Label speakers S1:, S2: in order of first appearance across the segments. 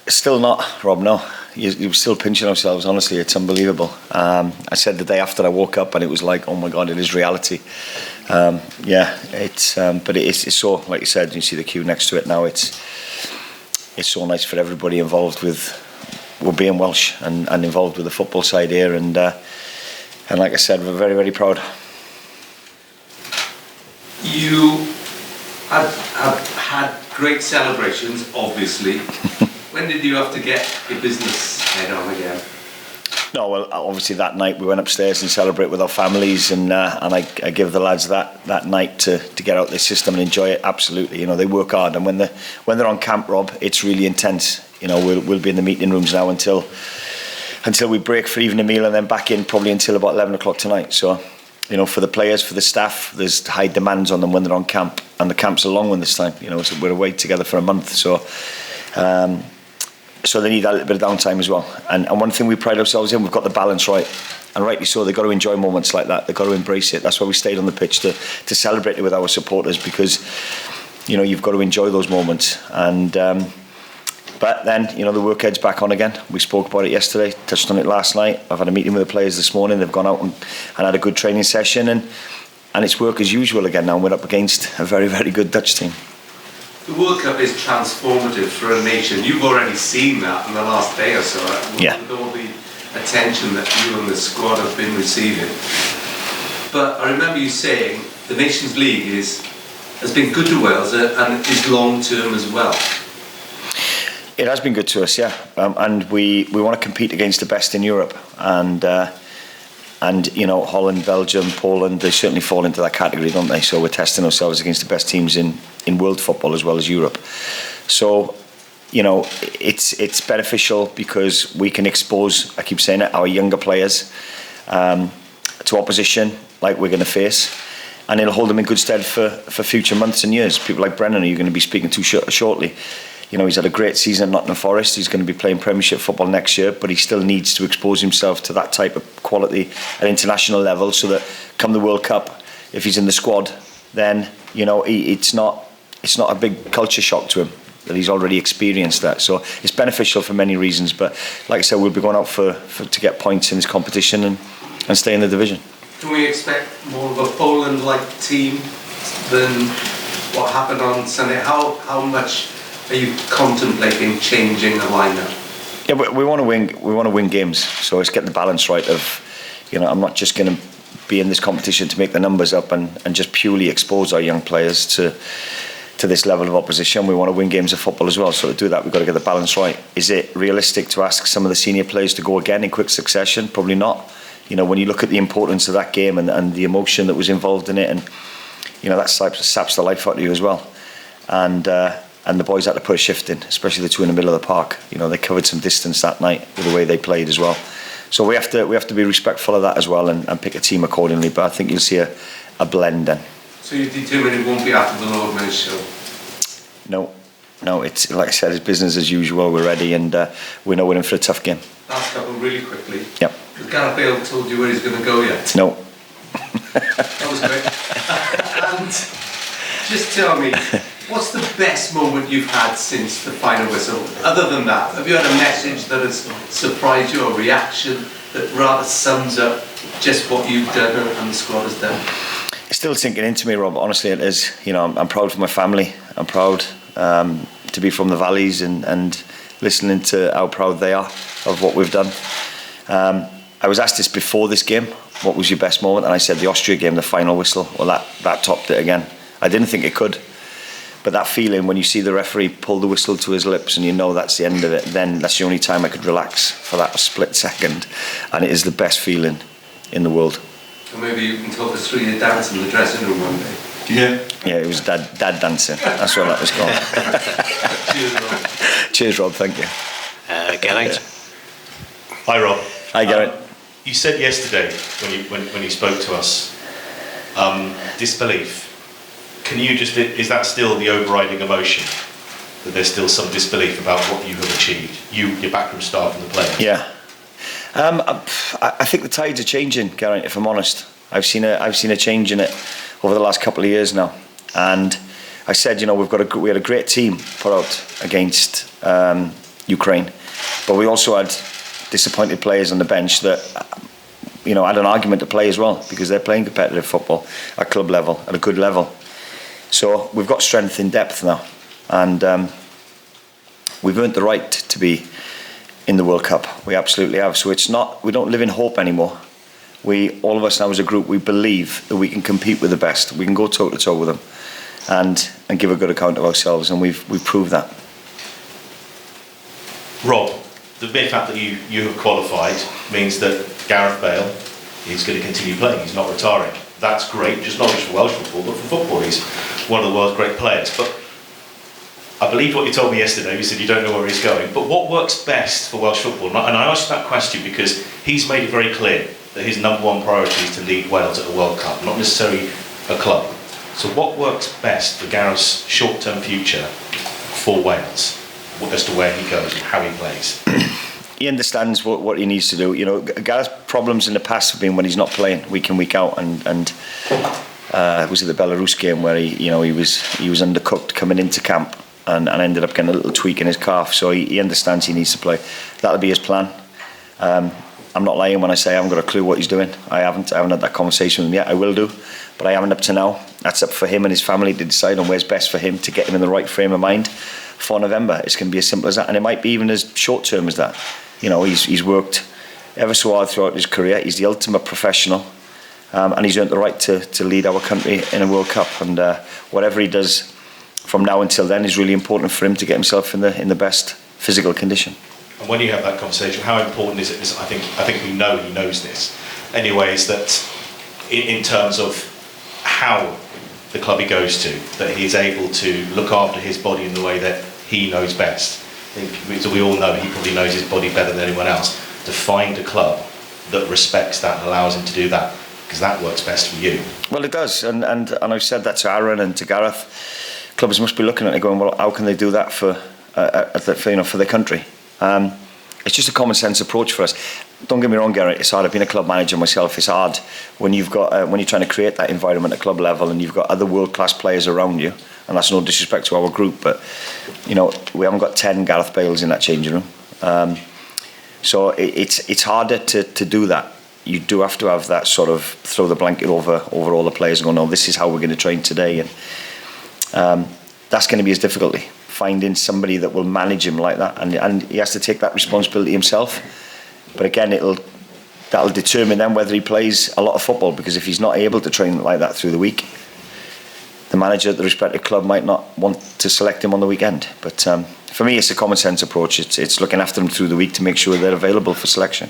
S1: Still not, Rob, no. You're still pinching ourselves, honestly. It's unbelievable. I said the day after I woke up and it was like, oh my God, it is reality. But it's so, like you said, you see the queue next to it now. It's so nice for everybody involved with being Welsh and involved with the football side here. And like I said, we're very, very proud.
S2: You have had great celebrations, obviously. When did you have to get your business head on again?
S1: No, well, obviously that night we went upstairs and celebrate with our families, and I give the lads that night to get out the system and enjoy it. Absolutely, they work hard, and when they're on camp, Rob, it's really intense. We'll be in the meeting rooms now until we break for evening meal, and then back in probably until about 11 o'clock tonight. So, for the players, for the staff, there's high demands on them when they're on camp, and the camp's a long one this time. So we're away together for a month, so they need a little bit of downtime as well. And one thing we pride ourselves in, we've got the balance right, and rightly so. They've got to enjoy moments like that. They've got to embrace it. That's why we stayed on the pitch to celebrate it with our supporters, because you've got to enjoy those moments. And but then the work heads back on again. We spoke about it yesterday, touched on it last night. I've had a meeting with the players this morning. They've gone out and had a good training session, and it's work as usual again now. We're up against a very, very good Dutch team.
S2: The World Cup is transformative for a nation. You've already seen that in the last day or so, with all the attention that you and the squad have been receiving. But I remember you saying the Nations League has been good to Wales and is long term as well.
S1: It has been good to us, yeah. And we want to compete against the best in Europe. And Holland, Belgium, Poland, they certainly fall into that category, don't they? So we're testing ourselves against the best teams in world football as well as Europe. So, it's beneficial because we can expose, I keep saying it, our younger players to opposition like we're going to face. And it'll hold them in good stead for future months and years. People like Brennan, who you're going to be speaking to shortly. He's had a great season at Nottingham Forest. He's going to be playing Premiership football next year, but he still needs to expose himself to that type of quality at international level, so that come the World Cup, if he's in the squad, then it's not a big culture shock to him that he's already experienced that. So it's beneficial for many reasons. But like I said, we'll be going out to get points in this competition and stay in the division.
S2: Can we expect more of a Poland-like team than what happened on Sunday? How much are you contemplating changing the lineup?
S1: Yeah, we want to win. We want to win games. So it's getting the balance right. Of, I'm not just going to be in this competition to make the numbers up and just purely expose our young players to this level of opposition. We want to win games of football as well. So to do that, we've got to get the balance right. Is it realistic to ask some of the senior players to go again in quick succession? Probably not. When you look at the importance of that game and the emotion that was involved in it, and that saps the life out of you as well. And the boys had to put a shift in, especially the two in the middle of the park. They covered some distance that night with the way they played as well. So we have to be respectful of that as well and pick a team accordingly. But I think you'll see a blend then.
S2: So you're determined it won't be after the Lord Mayor's show?
S1: No. It's like I said, it's business as usual. We're ready, and we know we're in for a tough game.
S2: Last couple, really quickly.
S1: Yep.
S2: Has Gareth Bale told you where he's going to go yet?
S1: No.
S2: That was quick. And just tell me, what's the best moment you've had since the final whistle? Other than that, have you had a message that has surprised you, or a reaction that rather sums up just what you've done and the squad has done?
S1: It's still sinking into me, Rob. Honestly, it is. I'm proud for my family. I'm proud to be from the valleys and listening to how proud they are of what we've done. I was asked this before this game, what was your best moment? And I said the Austria game, the final whistle. Well, that topped it again. I didn't think it could. But that feeling when you see the referee pull the whistle to his lips and that's the end of it, then that's the only time I could relax for that split second. And it is the best feeling in the world.
S2: So maybe you can talk us through your dance in the dressing room one day.
S1: Yeah, it was dad dancing. That's what that was called.
S2: Cheers, Rob.
S1: Cheers, Rob. Thank you.
S3: Gareth. Hi, Rob.
S1: Hi, Gareth.
S3: You said yesterday when you spoke to us, disbelief. Is that still the overriding emotion? That there's still some disbelief about what you have achieved? Your backroom staff and the players?
S1: Yeah. I think the tides are changing, Gareth, if I'm honest. I've seen a change in it over the last couple of years now. And I said, we had a great team put out against Ukraine, but we also had disappointed players on the bench that, had an argument to play as well, because they're playing competitive football at club level, at a good level. So we've got strength in depth now, and we've earned the right to be in the World Cup. We absolutely have. So we don't live in hope anymore. All of us now as a group, we believe that we can compete with the best. We can go toe to toe with them, and give a good account of ourselves, and we've proved that.
S3: Rob, the mere fact that you have qualified means that Gareth Bale is going to continue playing. He's not retiring. That's great, just not just for Welsh football, but for football. He's one of the world's great players. But I believe what you told me yesterday. You said you don't know where he's going. But what works best for Welsh football? And I asked that question because he's made it very clear that his number one priority is to lead Wales at a World Cup, not necessarily a club. So what works best for Gareth's short-term future for Wales, as to where he goes and how he plays?
S1: He understands what he needs to do. Gareth's problems in the past have been when he's not playing week in, week out, and it was at the Belarus game where he was undercooked coming into camp and ended up getting a little tweak in his calf. So he understands he needs to play. That'll be his plan. I'm not lying when I say I haven't got a clue what he's doing. I haven't had that conversation with him yet. I will do, but I haven't up to now. That's up for him and his family to decide on where's best for him to get him in the right frame of mind for November. It's going to be as simple as that, and it might be even as short term as that. He's worked ever so hard throughout his career. He's the ultimate professional, and he's earned the right to lead our country in a World Cup. And whatever he does from now until then is really important for him to get himself in the best physical condition.
S3: And when you have that conversation, how important is it? I think we know he knows this. Anyways, that in terms of how the club he goes to, that he is able to look after his body in the way that he knows best. I think, so we all know he probably knows his body better than anyone else. To find a club that respects that and allows him to do that, because that works best for you. Well,
S1: it does, and I've said that to Aaron and to Gareth. Clubs must be looking at it going, well, how can they do that for their country? It's just a common sense approach for us. Don't get me wrong, Gareth, it's hard. I've been a club manager myself. It's hard when you've got when you're trying to create that environment at club level and you've got other world-class players around you. And that's no disrespect to our group, but we haven't got 10 Gareth Bales in that changing room. So it's harder to do that. You do have to have that sort of throw the blanket over all the players and go, no, this is how we're going to train today, and that's going to be his difficulty. Finding somebody that will manage him like that, and he has to take that responsibility himself. But again, that'll determine then whether he plays a lot of football, because if he's not able to train like that through the week, the manager at the respective club might not want to select him on the weekend. But for me, it's a common sense approach. It's looking after them through the week to make sure they're available for selection.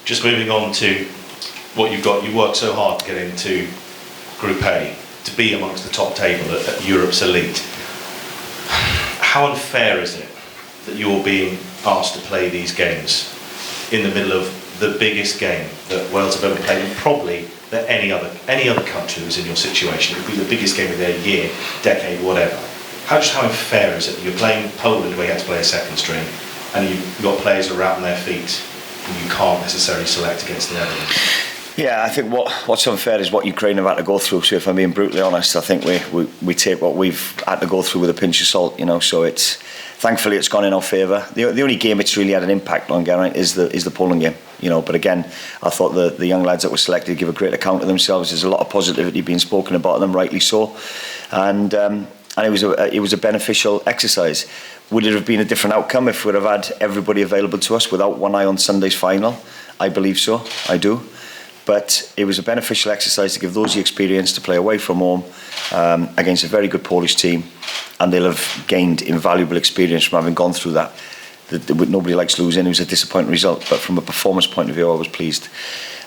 S3: Just moving on to what you've got, you worked so hard to get into Group A, to be amongst the top table at Europe's elite. How unfair is it that you're being asked to play these games in the middle of the biggest game that Wales have ever played, and probably that any other country who's in your situation? It would be the biggest game of their year, decade, whatever. How unfair is it that you're playing Poland where you had to play a second string, and you've got players who are out on their feet and you can't necessarily select against the Netherlands?
S1: Yeah, I think what's unfair is what Ukraine have had to go through. So if I'm being brutally honest, I think we take what we've had to go through with a pinch of salt. So thankfully it's gone in our favour. The only game it's really had an impact on, Gareth, is the Poland game. But again, I thought the young lads that were selected give a great account of themselves. There's a lot of positivity being spoken about them, rightly so, and it was a beneficial exercise. Would it have been a different outcome if we'd have had everybody available to us without one eye on Sunday's final? I believe so. I do. But it was a beneficial exercise to give those the experience to play away from home against a very good Polish team, and they'll have gained invaluable experience from having gone through that. Nobody likes losing. It was a disappointing result, but from a performance point of view, I was pleased.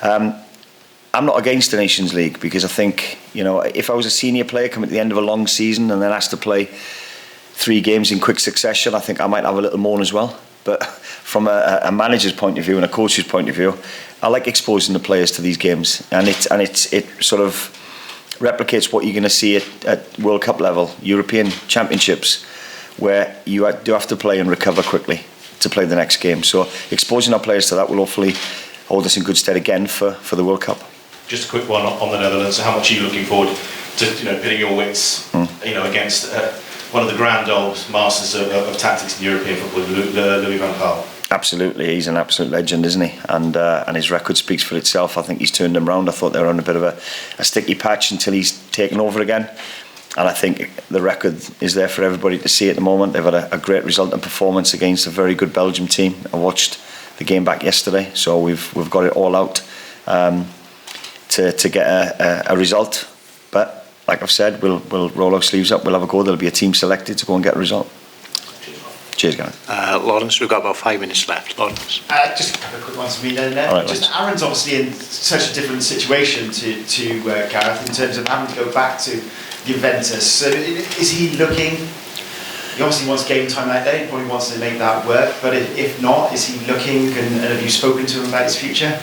S1: I'm not against the Nations League, because I think, if I was a senior player coming to the end of a long season and then asked to play 3 games in quick succession, I think I might have a little moan as well. But from a manager's point of view and a coach's point of view, I like exposing the players to these games, and it sort of replicates what you're going to see at World Cup level, European Championships, where you do have to play and recover quickly to play the next game. So exposing our players to that will hopefully hold us in good stead again for the World Cup.
S3: Just a quick one on the Netherlands. How much are you looking forward to pitting your wits, against one of the grand old masters of tactics in European football, Louis van Gaal.
S1: Absolutely, he's an absolute legend, isn't he? And his record speaks for itself. I think he's turned them round. I thought they were on a bit of a sticky patch until he's taken over again. And I think the record is there for everybody to see at the moment. They've had a great result and performance against a very good Belgium team. I watched the game back yesterday, so we've got it all out to get a result. But like I've said, we'll roll our sleeves up. We'll have a go. There'll be a team selected to go and get a result. Cheers, Gareth.
S4: Lawrence, we've got about 5 minutes left. Lawrence.
S5: Just a couple of quick ones for me then.
S1: Right,
S5: Aaron's obviously in such a different situation to Gareth in terms of having to go back to Juventus. So is he looking? He obviously wants game time out there. He probably wants to make that work. But if not, is he looking? And have you spoken to him about his future?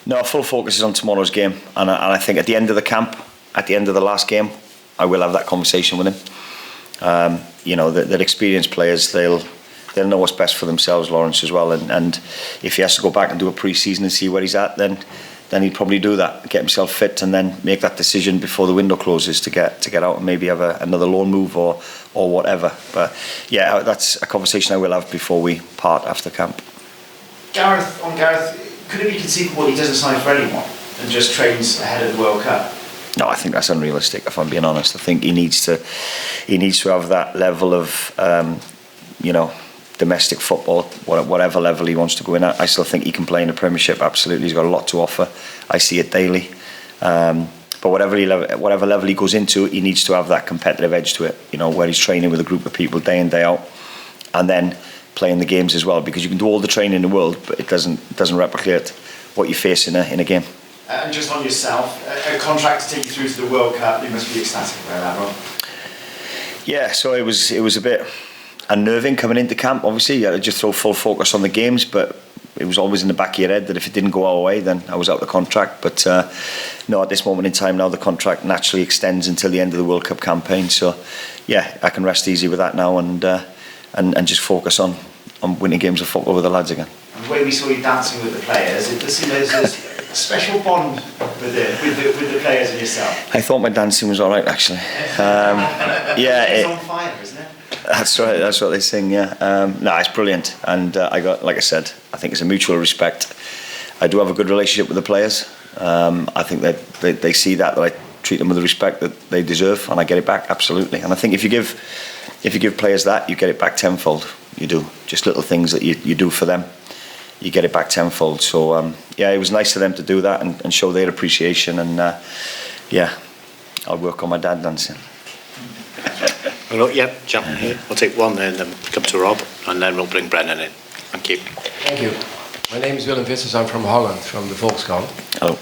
S1: No, full focus is on tomorrow's game, and I think at the end of the camp, at the end of the last game, I will have that conversation with him. They're experienced players. They'll know what's best for themselves, Lawrence, as well. And if he has to go back and do a pre-season and see where he's at, then he'd probably do that, get himself fit, and then make that decision before the window closes to get out and maybe have another loan move or whatever. But yeah, that's a conversation I will have before we part after camp.
S5: Gareth, could it be conceivable he doesn't sign for anyone and just trains ahead of the World Cup?
S1: No, I think that's unrealistic, if I'm being honest. I think he needs to have that level of domestic football, whatever level he wants to go in at. I still think he can play in the Premiership. Absolutely, he's got a lot to offer. I see it daily. But whatever level he goes into, he needs to have that competitive edge to it. Where he's training with a group of people day in, day out, and then playing the games as well. Because you can do all the training in the world, but it doesn't replicate what you face in a game.
S5: And just on yourself, a contract to take you through to the World Cup, you must be ecstatic about that, Rob.
S1: Yeah, so it was a bit unnerving coming into camp. Obviously, you had to just throw full focus on the games, but it was always in the back of your head that if it didn't go our way, then I was out of the contract. But no, at this moment in time now, the contract naturally extends until the end of the World Cup campaign. So yeah, I can rest easy with that now and just focus on winning games of football with the lads again.
S5: And the way we saw you dancing with the players, it does seem there's a special bond with the players and yourself.
S1: I thought my dancing was all right, actually.
S5: It's on fire, isn't it?
S1: That's right. That's what they sing. Yeah. No, it's brilliant, and like I said, I think it's a mutual respect. I do have a good relationship with the players. I think that they see that I treat them with the respect that they deserve, and I get it back absolutely. And I think if you give players that, you get it back tenfold. You do just little things that you do for them. You get it back tenfold. So it was nice of them to do that and show their appreciation. And I'll work on my dad dancing.
S4: Well, jump in here. We'll take one then come to Rob, and then we'll bring Brennan in. Thank you.
S6: Thank you. My name is Willem Vissers. I'm from Holland, from the Volkskrant.
S1: Hello.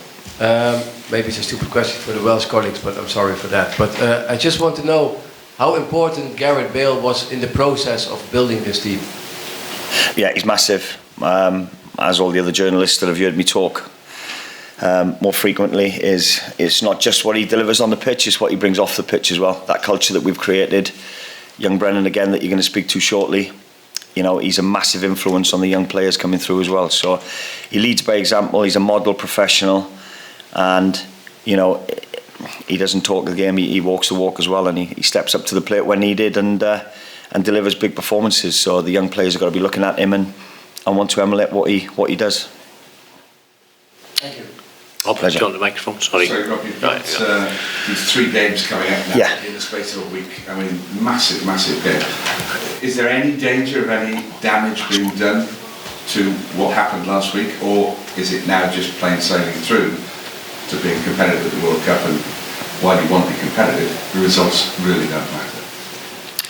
S6: Maybe it's a stupid question for the Welsh colleagues, but I'm sorry for that. But I just want to know how important Gareth Bale was in the process of building this team.
S1: Yeah, he's massive. As all the other journalists that have heard me talk more frequently, it's not just what he delivers on the pitch, it's what he brings off the pitch as well. That culture that we've created. Young Brennan again, that you're going to speak to shortly. He's a massive influence on the young players coming through as well. So he leads by example. He's a model professional, and he doesn't talk the game. He walks the walk as well, and he steps up to the plate when needed and delivers big performances. So the young players have got to be looking at him and want to emulate what he does.
S5: Thank you.
S1: Pleasure.
S4: Do you want the microphone? Sorry.
S7: Sorry, Rob, you've got these 3 games coming up now in the space of a week. I mean, massive game. Is there any danger of any damage being done to what happened last week, or is it now just plain sailing through to being competitive at the World Cup, and while you want to be competitive, the results really don't matter?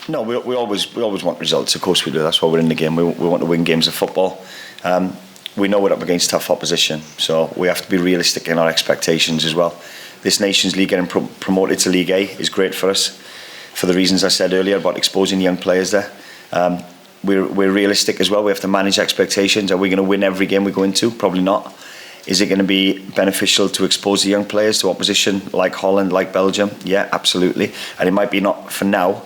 S1: No, we always want results. Of course we do. That's why we're in the game. We want to win games of football. We know we're up against tough opposition, so we have to be realistic in our expectations as well. This Nations League getting promoted to League A is great for us, for the reasons I said earlier about exposing young players there. We're realistic as well. We have to manage expectations. Are we going to win every game we go into? Probably not. Is it going to be beneficial to expose the young players to opposition like Holland, like Belgium? Yeah, absolutely. And it might be not for now,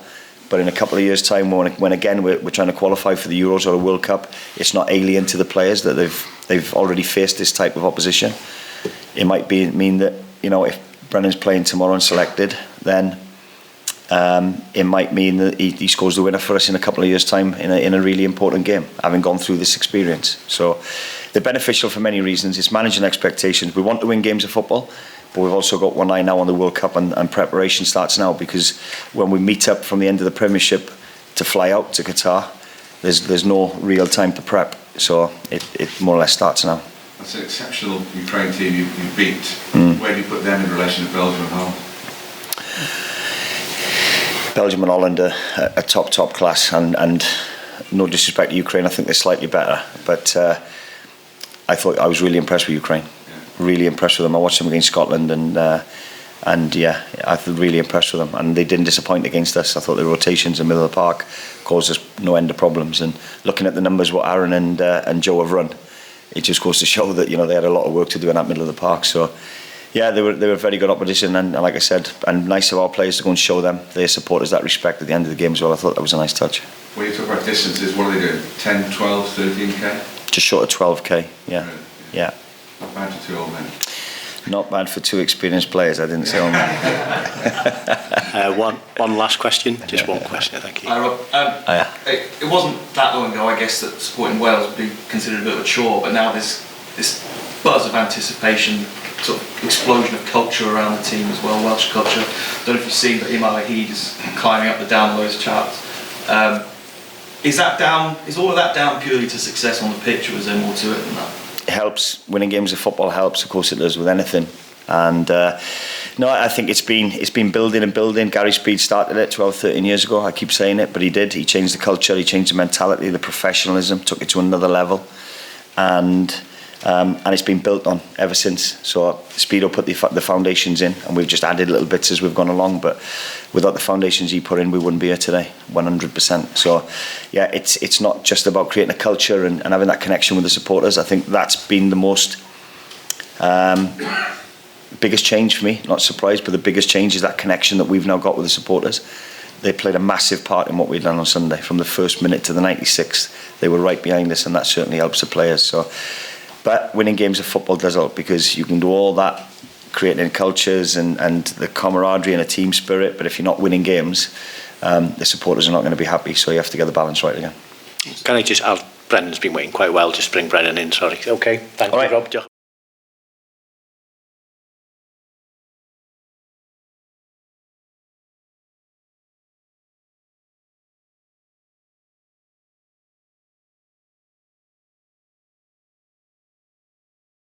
S1: but in a couple of years' time, when again we're trying to qualify for the Euros or a World Cup, it's not alien to the players that they've already faced this type of opposition. It might mean that if Brennan's playing tomorrow and selected, then it might mean that he scores the winner for us in a couple of years' time in a really important game, having gone through this experience. So they're beneficial for many reasons. It's managing expectations. We want to win games of football, but we've also got one eye now on the World Cup, and preparation starts now, because when we meet up from the end of the Premiership to fly out to Qatar, there's no real time to prep. So it more or less starts now.
S7: That's an exceptional Ukraine team you beat. Where do you put them in relation to Belgium and Holland?
S1: Belgium and Holland are top class, and no disrespect to Ukraine, I think they're slightly better. But I was really impressed with Ukraine. Yeah. Really impressed with them. I watched them against Scotland, and yeah, I was really impressed with them. And they didn't disappoint against us. I thought the rotations in the middle of the park caused us no end of problems. And looking at the numbers what Aaron and Joe have run, it just goes to show that they had a lot of work to do in that middle of the park. So yeah, they were very good opposition, and like I said, and nice of our players to go and show them, their supporters, that respect at the end of the game as well. I thought that was a nice touch.
S7: When you talk about distances, what are they doing? 10, 12, 13k?
S1: Just short of 12k, yeah.
S7: Really?
S1: Yeah.
S7: Not bad for two old men.
S1: Not bad for two experienced players, I didn't say old men.
S4: One last question, just one question, thank you.
S8: Hi Rob. It wasn't that long ago, I guess, that supporting Wales would be considered a bit of a chore, but now there's this buzz of anticipation, sort of explosion of culture around the team as well, Welsh culture. I don't know if you've seen, but Imai Heed is climbing up the down those charts. Is all of that down purely to success on the pitch, or is there more to it than that?
S1: It helps. Winning games of football helps, of course it does with anything. And no, I think it's been building and building. Gary Speed started it 12, 13 years ago. I keep saying it, but he did. He changed the culture, he changed the mentality, the professionalism, took it to another level. And it's been built on ever since. So Speedo put the foundations in, and we've just added little bits as we've gone along. But without the foundations he put in, we wouldn't be here today, 100%. So yeah, it's not just about creating a culture and having that connection with the supporters. I think that's been the most biggest change for me. Not surprised, but the biggest change is that connection that we've now got with the supporters. They played a massive part in what we've done on Sunday. From the first minute to the 96th, they were right behind us, and that certainly helps the players. So. But winning games of football does help, because you can do all that, creating cultures and the camaraderie and a team spirit, but if you're not winning games, the supporters are not going to be happy, so you have to get the balance right again.
S4: Can I just add, Brendan's been waiting quite well, just bring Brendan in, sorry. Okay, thank you, Rob.